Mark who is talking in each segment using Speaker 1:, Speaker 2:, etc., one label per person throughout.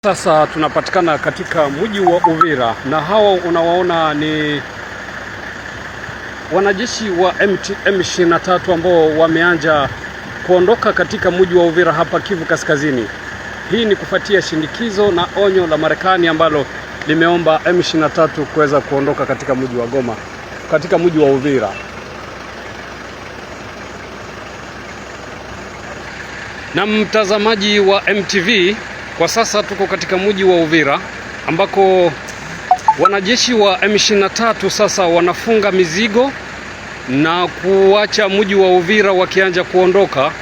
Speaker 1: Sasa tunapatikana katika mji wa Uvira na hawa unawaona ni wanajeshi wa M23 ambao wameanza kuondoka katika mji wa Uvira hapa Kivu Kaskazini. Hii ni kufuatia shinikizo na onyo la Marekani ambalo limeomba M23 kuweza kuondoka katika mji wa Goma, katika mji wa Uvira. Na mtazamaji wa MTV, kwa sasa tuko katika mji wa Uvira ambako wanajeshi wa M23 sasa wanafunga mizigo na kuacha mji wa Uvira wakianza kuondoka,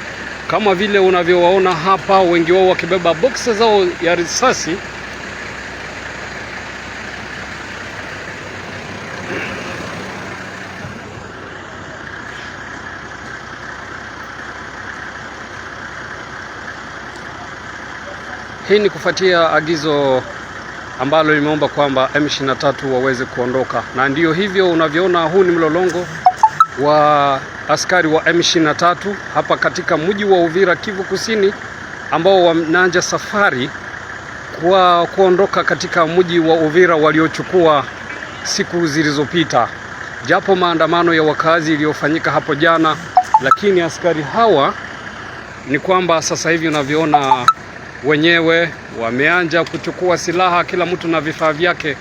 Speaker 1: kama vile unavyowaona hapa, wengi wao wakibeba boksi zao ya risasi. Hii ni kufuatia agizo ambalo limeomba kwamba M23 waweze kuondoka, na ndiyo hivyo unavyoona, huu ni mlolongo wa askari wa M23 hapa katika mji wa Uvira, Kivu Kusini, ambao wanaanza safari kwa kuondoka katika mji wa Uvira waliochukua siku zilizopita, japo maandamano ya wakazi iliyofanyika hapo jana. Lakini askari hawa ni kwamba sasa hivi unavyoona wenyewe wameanza kuchukua silaha, kila mtu na vifaa vyake,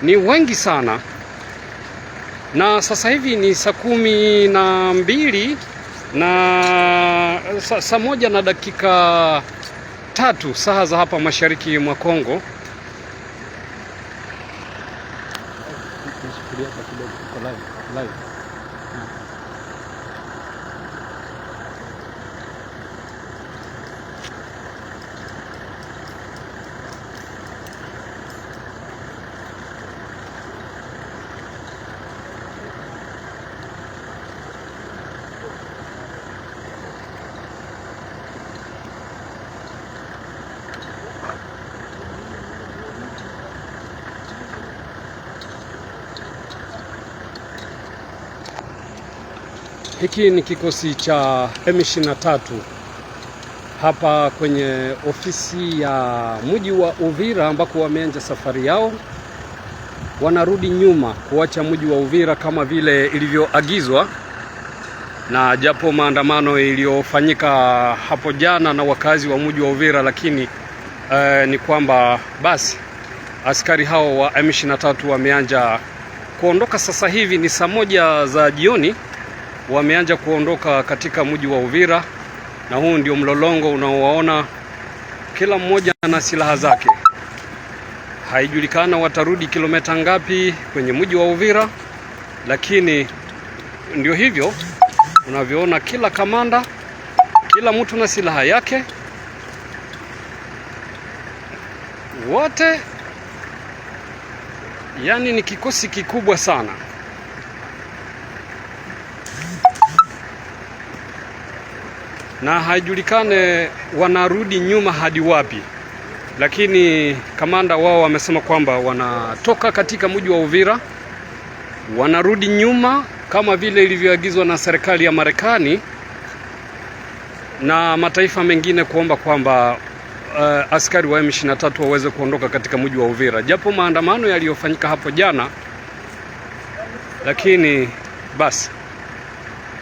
Speaker 1: ni wengi sana. Na sasa hivi ni saa 12 na saa 1 na dakika 3 saa za hapa mashariki mwa Kongo. Hiki ni kikosi cha M23 hapa kwenye ofisi ya mji wa Uvira ambako wameanza safari yao. Wanarudi nyuma kuacha mji wa Uvira kama vile ilivyoagizwa, na japo maandamano iliyofanyika hapo jana na wakazi wa mji wa Uvira, lakini ni kwamba basi askari hao wa M23 wameanza kuondoka. Sasa hivi ni saa 1 za jioni, wameanza kuondoka katika mji wa Uvira, na huu ndio mlolongo unaowaona, kila mmoja na silaha zake. Haijulikana watarudi kilomita ngapi kwenye mji wa Uvira, lakini ndio hivyo unavyoona, kila kamanda, kila mtu na silaha yake, wote, yani ni kikosi kikubwa sana. Na haijulikane wanarudi nyuma hadi wapi, lakini kamanda wao wamesema kwamba wanatoka katika mji wa Uvira, wanarudi nyuma kama vile ilivyoagizwa na serikali ya Marekani na mataifa mengine kuomba kwamba askari wa M23 waweze kuondoka katika mji wa Uvira, japo maandamano yaliyofanyika hapo jana. Lakini basi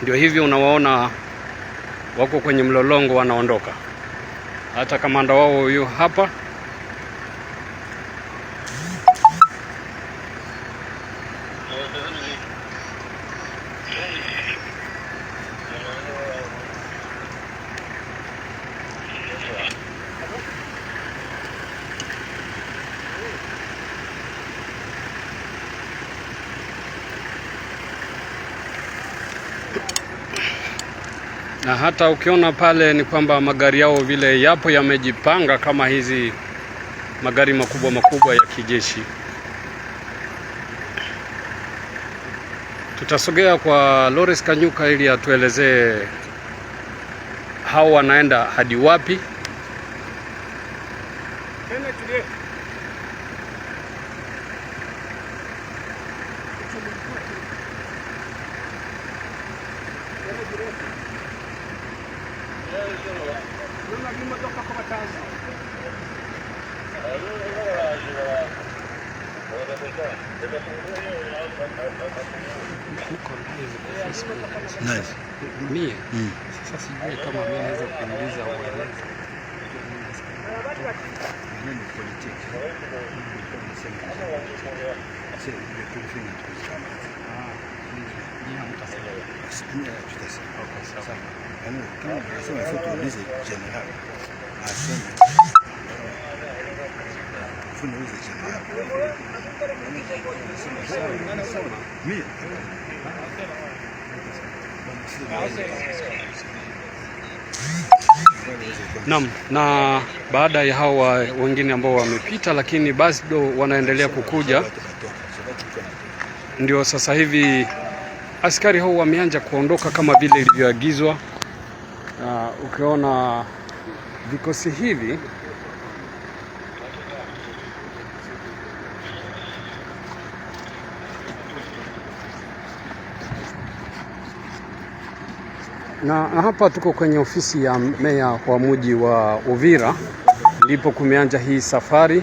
Speaker 1: ndio hivyo unawaona wako kwenye mlolongo wanaondoka. Hata kamanda wao huyo hapa. Na hata ukiona pale ni kwamba magari yao vile yapo yamejipanga kama hizi magari makubwa ya kijeshi. Tutasogea kwa Lawrence Kanyuka ili atuelezee hao wanaenda hadi wapi.
Speaker 2: Nice.
Speaker 1: Mie sasa sijui kama mimi naweza kuuliza ueleze
Speaker 2: Nini politics?
Speaker 1: Naam, na baada ya hawa wengine ambao wamepita, lakini bado wanaendelea kukuja, ndio sasa hivi askari hao wameanza kuondoka kama vile ilivyoagizwa. Ukiona vikosi hivi na hapa tuko kwenye ofisi ya meya wa mji wa Uvira, ndipo kumeanza hii safari.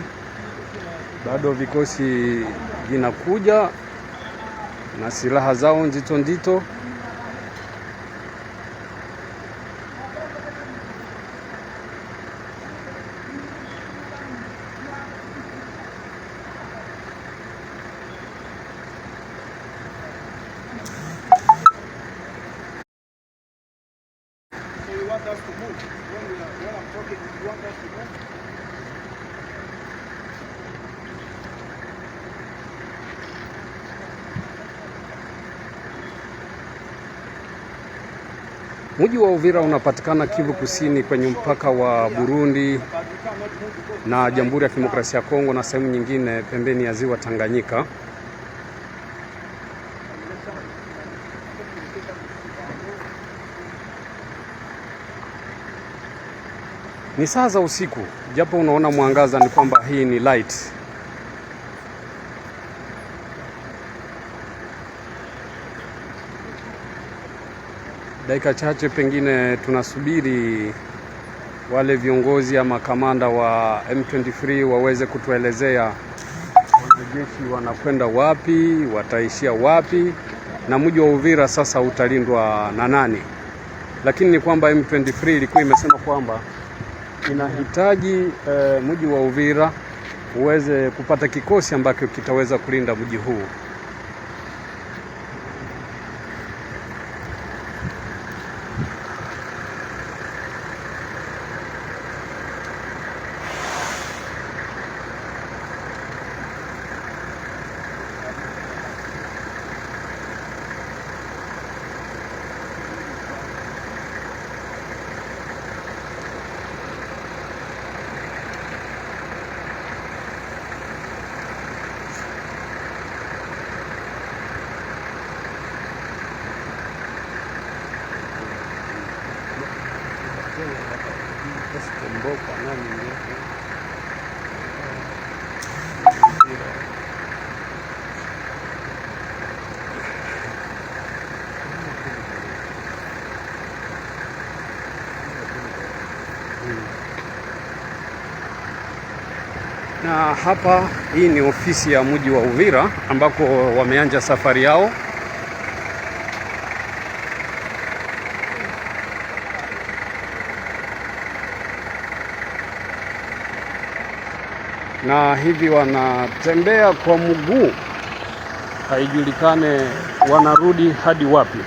Speaker 1: Bado vikosi vinakuja na silaha zao nzito nzito. Mji wa Uvira unapatikana Kivu Kusini kwenye mpaka wa Burundi na Jamhuri ya Kidemokrasia ya Kongo na sehemu nyingine pembeni ya Ziwa Tanganyika. Ni saa za usiku, japo unaona mwangaza ni kwamba hii ni light. Dakika chache pengine tunasubiri wale viongozi ama kamanda wa M23 waweze kutuelezea wanajeshi wanakwenda wapi, wataishia wapi, na mji wa Uvira sasa utalindwa na nani. Lakini ni kwamba M23 ilikuwa imesema kwamba inahitaji mji wa Uvira uweze kupata kikosi ambacho kitaweza kulinda mji huu. Na hapa hii ni ofisi ya mji wa Uvira ambako wameanza safari yao. Na hivi wanatembea kwa mguu, haijulikane wanarudi hadi wapi.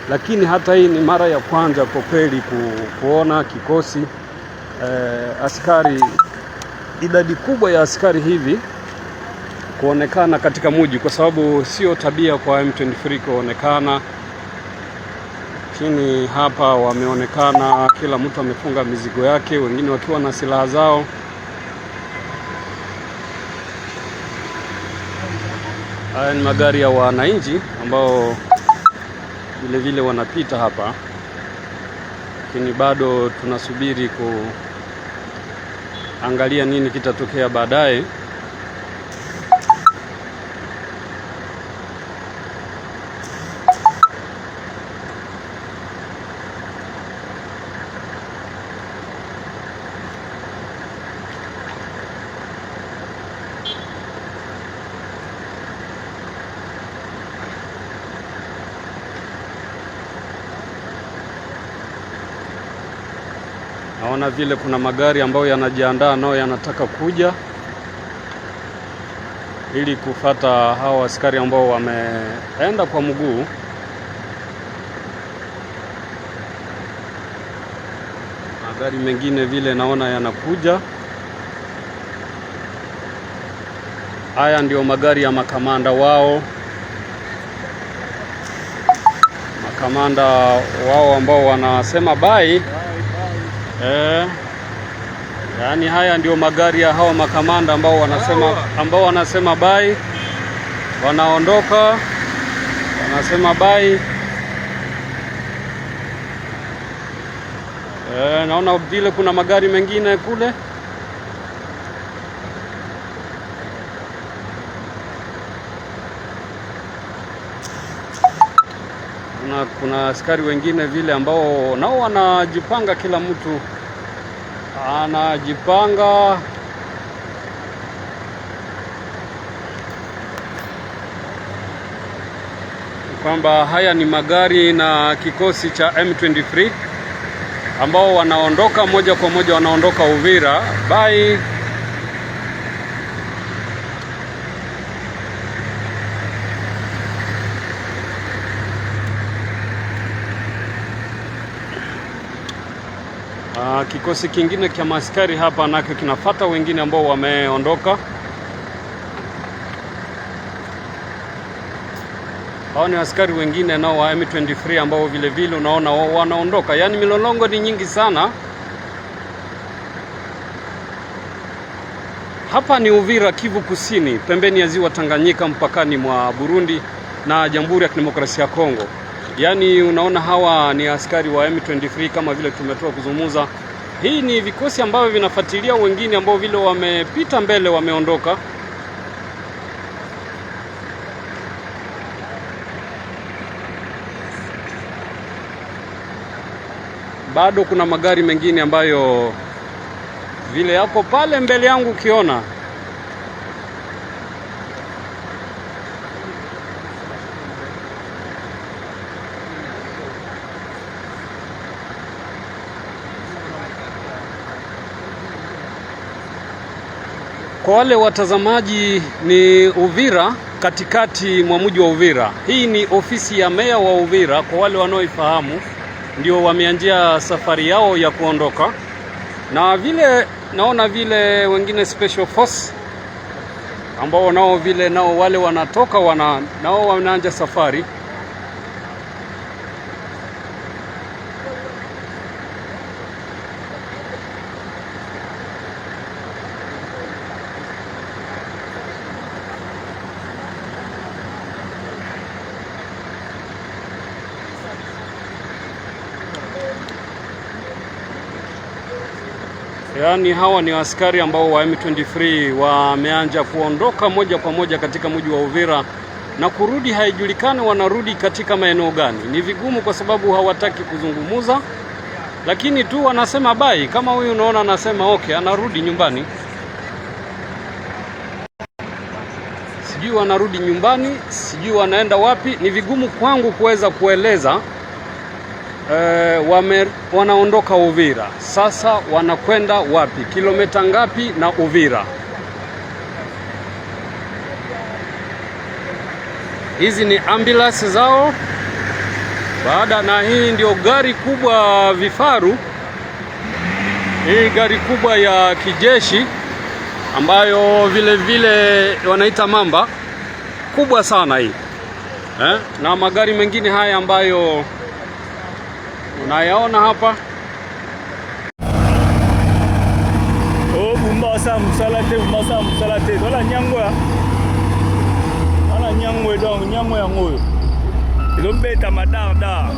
Speaker 1: Lakini hata hii ni mara ya kwanza kwa kweli kuona kikosi askari, idadi kubwa ya askari hivi kuonekana katika mji, kwa sababu sio tabia kwa M23 kuonekana. Lakini hapa wameonekana, kila mtu amefunga mizigo yake, wengine wakiwa na silaha zao. Haya ni magari ya wananchi ambao vile vile wanapita hapa, lakini bado tunasubiri kuangalia nini kitatokea baadaye. Naona vile kuna magari ambayo yanajiandaa nao yanataka kuja ili kufata hao askari ambao wameenda kwa mguu. Magari mengine vile naona yanakuja. Haya ndio magari ya makamanda wao. Makamanda wao ambao wanasema bye. Yaani haya ndio magari ya hao makamanda ambao wanasema bye. Wanaondoka. Wanasema bye. Naona vile kuna magari mengine kule. Kuna askari wengine vile ambao nao wanajipanga, kila mtu anajipanga. Kwamba haya ni magari na kikosi cha M23 ambao wanaondoka moja kwa moja, wanaondoka Uvira. Bye. Kikosi kingine cha maaskari hapa nako kinafuata wengine ambao wameondoka. Hao ni askari wengine nao wa M23 ambao vile vile unaona wanaondoka. Yaani milolongo ni nyingi sana. Hapa ni Uvira, Kivu Kusini, pembeni ya ziwa Tanganyika, mpakani mwa Burundi na Jamhuri ya Kidemokrasia ya Kongo. Yaani unaona hawa ni askari wa M23 kama vile tumetoka kuzungumza. Hii ni vikosi ambavyo vinafuatilia wengine ambao vile wamepita mbele, wameondoka. Bado kuna magari mengine ambayo vile yako pale mbele yangu ukiona. Kwa wale watazamaji, ni Uvira, katikati mwa mji wa Uvira. Hii ni ofisi ya meya wa Uvira. Kwa wale wanaoifahamu, ndio wameanzia safari yao ya kuondoka. Na vile naona vile wengine special force ambao nao vile nao wale wanatoka nao wanaanza safari. Yaani hawa ni askari ambao wa M23 wameanza kuondoka moja kwa moja katika mji wa Uvira, na kurudi haijulikani wanarudi katika maeneo gani. Ni vigumu kwa sababu hawataki kuzungumuza, lakini tu wanasema bye. Kama huyu unaona anasema okay, anarudi nyumbani. Sijui wanarudi nyumbani, sijui wanaenda wapi. Ni vigumu kwangu kuweza kueleza. Wanaondoka Uvira. Sasa wanakwenda wapi? Kilomita ngapi na Uvira? Hizi ni ambulance zao. Na hii ndio gari kubwa vifaru. Hii gari kubwa ya kijeshi ambayo vile vile wanaita mamba. Kubwa sana hii. Na magari mengine haya ambayo unayaona hapa.
Speaker 2: Bumbasa musalate dola nyangwa. Ana nyangwe dong nyangwe yangoyo. Ilobeta madada.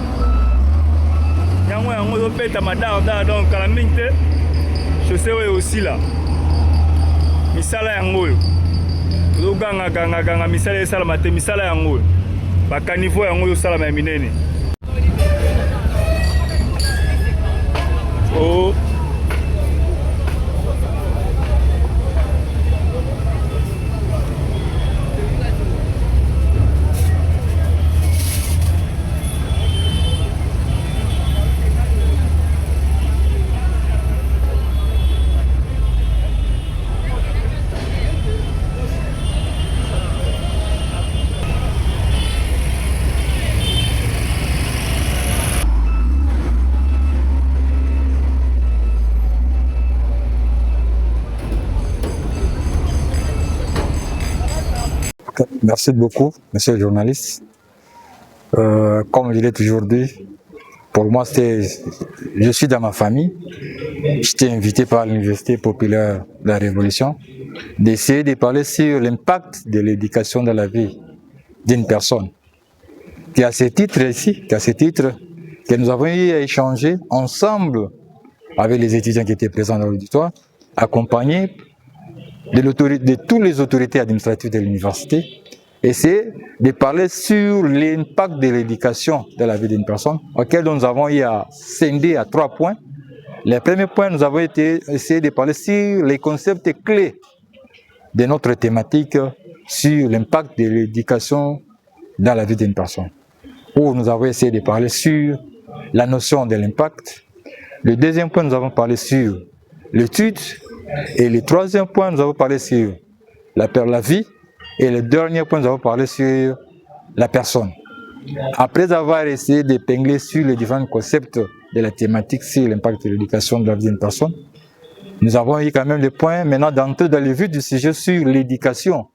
Speaker 2: Nyangwe yangoyo beta madada donc kala minte. Chosewe aussi là. Misala yangoyo. Ganga misala esala mate misala yangoyo. Bakanivo yangoyo sala ma minene. Oh.
Speaker 3: Merci beaucoup, monsieur le journaliste. Comme je l'ai toujours dit, pour moi, je suis dans ma famille. J'étais invité par l'Université populaire de la Révolution d'essayer de parler sur l'impact de l'éducation dans la vie d'une personne. C'est à ce titre ici, que nous avons eu à échanger ensemble avec les étudiants qui étaient présents dans l'auditoire, accompagnés de toutes les autorités administratives de l'université, essayer de parler sur l'impact de l'éducation dans la vie d'une personne, auquel nous avons eu à scinder à 3 points. Les premiers points, nous avons essayé de parler sur les concepts clés de notre thématique sur l'impact de l'éducation dans la vie d'une personne, où nous avons essayé de parler sur la notion de l'impact. Le deuxième point, nous avons parlé sur l'étude. Et le troisième point, nous avons parlé sur la vie. Et le dernier point, nous avons parlé sur la personne. Après avoir essayé d'épingler sur les différents concepts de la thématique sur l'impact de l'éducation de la vie d'une personne, nous avons eu quand même le point maintenant d'entrer dans le vif du sujet sur l'éducation.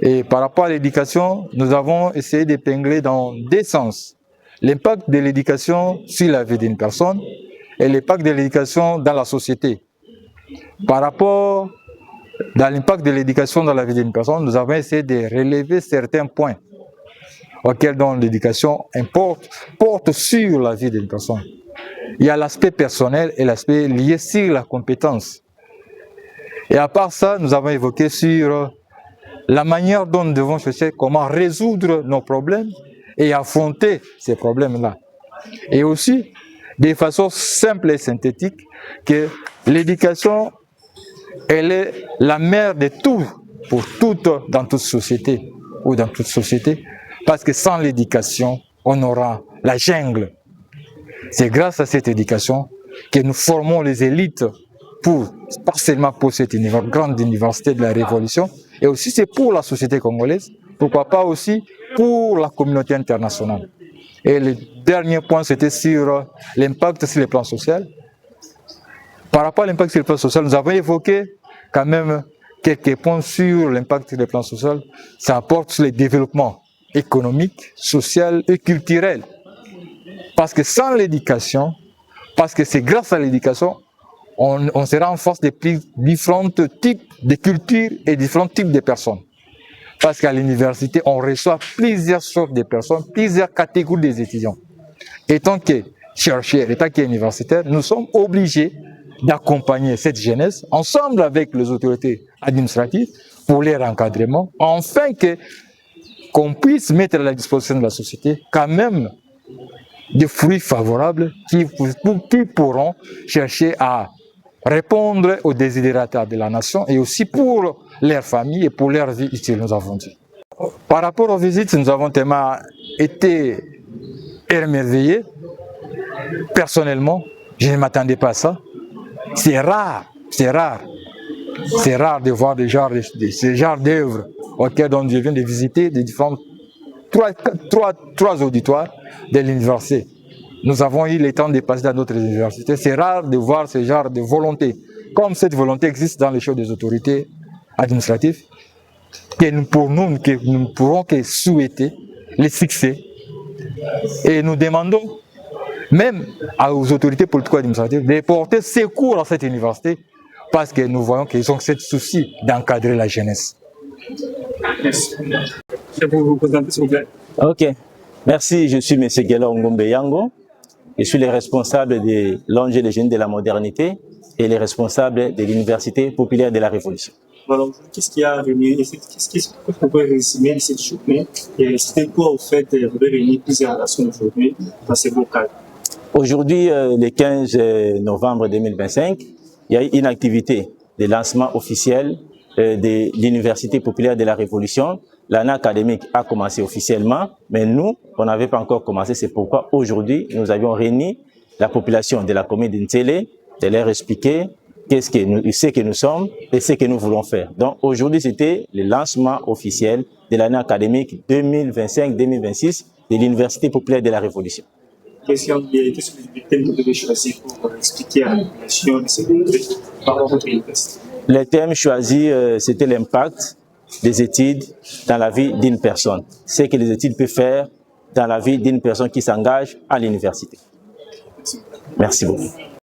Speaker 3: Et par rapport à l'éducation, nous avons essayé d'épingler dans 2 sens. L'impact de l'éducation sur la vie d'une personne et l'impact de l'éducation dans la société. Par rapport à l'impact de l'éducation dans la vie d'une personne, nous avons essayé de relever certains points auxquels l'éducation porte sur la vie d'une personne. Il y a l'aspect personnel et l'aspect lié sur la compétence. Et à part ça, nous avons évoqué sur la manière dont nous devons chercher comment résoudre nos problèmes et affronter ces problèmes-là. Et aussi, de façon simple et synthétique, que l'éducation, elle est la mère de tout, pour toutes, dans toute société, ou dans toute société, parce que sans l'éducation, on aura la jungle. C'est grâce à cette éducation que nous formons les élites pas seulement pour cette grande université de la Révolution, et aussi c'est pour la société congolaise, pourquoi pas aussi pour la communauté internationale. Et le dernier point, c'était sur l'impact sur le plan social. Par rapport à l'impact sur le plan social, nous avons évoqué quand même quelques points sur l'impact sur le plan social. Ça apporte sur le développement économique, social et culturel. Parce que sans l'éducation, parce que c'est grâce à l'éducation, on sera en force de différents types de cultures et différents types de personnes. Parce qu'à l'université, on reçoit plusieurs sortes de personnes, plusieurs catégories des étudiants. Étant que chercheurs, étant qu'universitaires, nous sommes obligés d'accompagner cette jeunesse ensemble avec les autorités administratives pour leur encadrement, afin qu'on puisse mettre à la disposition de la société quand même des fruits favorables qui pourront chercher à répondre aux desiderata de la nation et aussi pour leur famille et pour leur vie utile, nous avons dit. Par rapport aux visites, nous avons tellement été émerveillés. Personnellement, je ne m'attendais pas à ça. C'est rare de voir ce genre d'œuvres auxquelles je viens de visiter des différents trois auditoires de l'université. Nous avons eu le temps de passer dans d'autres universités. C'est rare de voir ce genre de volonté. Comme cette volonté existe dans les choses des autorités administratives, que nous ne pourrons que souhaiter les fixer. Et nous demandons même aux autorités politico-administratives de porter secours à cette université parce que nous voyons qu'ils ont ce souci d'encadrer la jeunesse.
Speaker 2: Merci. Je vais vous présenter, s'il vous plaît.
Speaker 4: Ok. Merci, je suis M. Guéla Ngombe Yango. Je suis le responsable de l'ONG Les Jeunes de la Modernité et le responsable de l'Université populaire de la Révolution.
Speaker 2: Alors, qu'est-ce qui a réuni, qu'est-ce qu'on peut résumer cette journée et c'était quoi, au fait, vous avez réuni plusieurs nations aujourd'hui dans ces beaux cadres?
Speaker 4: Aujourd'hui, le 15 novembre 2025, il y a eu une activité de lancement officiel de l'Université populaire de la Révolution. L'année académique a commencé officiellement, mais nous, on n'avait pas encore commencé. C'est pourquoi aujourd'hui, nous avions réuni la population de la commune d'Ntélé, de leur expliquer ce que nous sommes et ce que nous voulons faire. Donc aujourd'hui, c'était le lancement officiel de l'année académique 2025-2026 de l'Université populaire de la Révolution.
Speaker 2: Qu'est-ce que les thèmes que vous devez choisir pour expliquer à la population de ces par rapport à votre université?
Speaker 4: Les thèmes choisis, c'était l'impact des études dans la vie d'une personne. Ce que les études peuvent faire dans la vie d'une personne qui s'engage à l'université. Merci beaucoup.